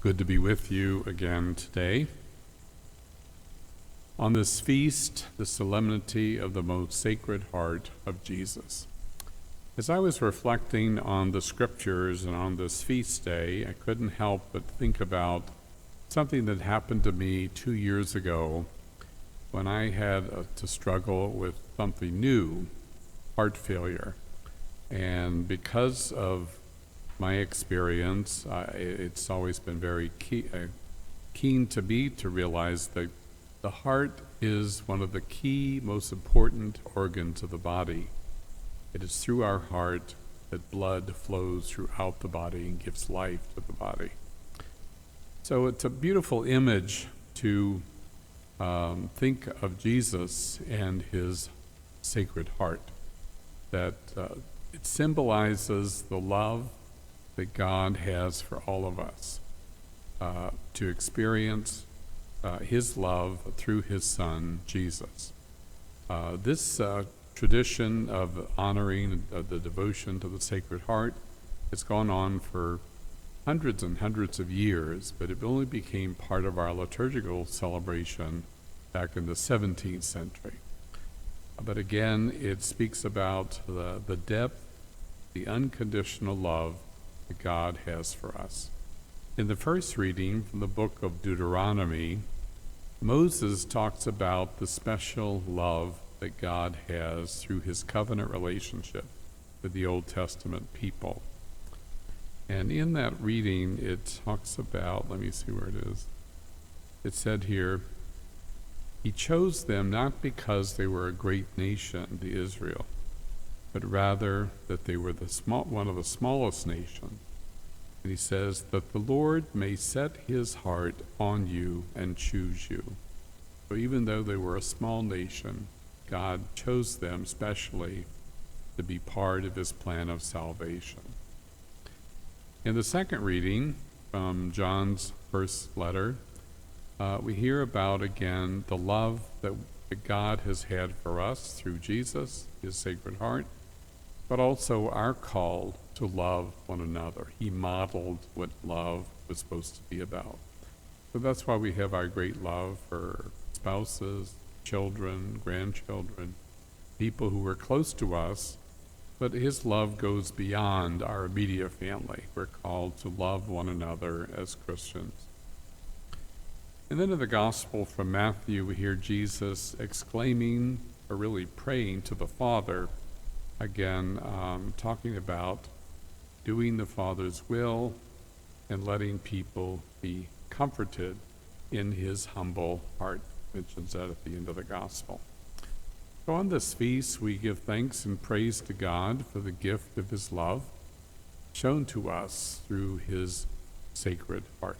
good to be with you again today. On this feast, the Solemnity of the Most Sacred Heart of Jesus. As I was reflecting on the scriptures and on this feast day, I couldn't help but think about something that happened to me 2 years ago when I had to struggle with something new, heart failure. And because of my experience, it's always been very keen to me to realize that the heart is one of the key, most important organs of the body. It is through our heart that blood flows throughout the body and gives life to the body. So it's a beautiful image to think of Jesus and his Sacred Heart, that it symbolizes the love that God has for all of us, to experience his love through his Son, Jesus. This tradition of honoring the devotion to the Sacred Heart has gone on for hundreds and hundreds of years, but it only became part of our liturgical celebration back in the 17th century. But again, it speaks about the depth, the unconditional love that God has for us. In the first reading from the book of Deuteronomy, Moses talks about the special love that God has through his covenant relationship with the Old Testament people. And in that reading, it talks about, let me see where it is. It said here, he chose them not because they were a great nation, the Israel, but rather that they were one of the smallest nations. And he says that the Lord may set his heart on you and choose you. So even though they were a small nation, God chose them specially to be part of his plan of salvation. In the second reading from John's first letter, we hear about, again, the love that God has had for us through Jesus, his Sacred Heart, but also our call to love one another. He modeled what love was supposed to be about. So that's why we have our great love for spouses, children, grandchildren, people who are close to us, but his love goes beyond our immediate family. We're called to love one another as Christians. And then in the Gospel from Matthew, we hear Jesus exclaiming, or really praying to the Father, again, talking about doing the Father's will and letting people be comforted in his humble heart. Mentions that at the end of the Gospel. So on this feast, we give thanks and praise to God for the gift of his love shown to us through his Sacred Heart.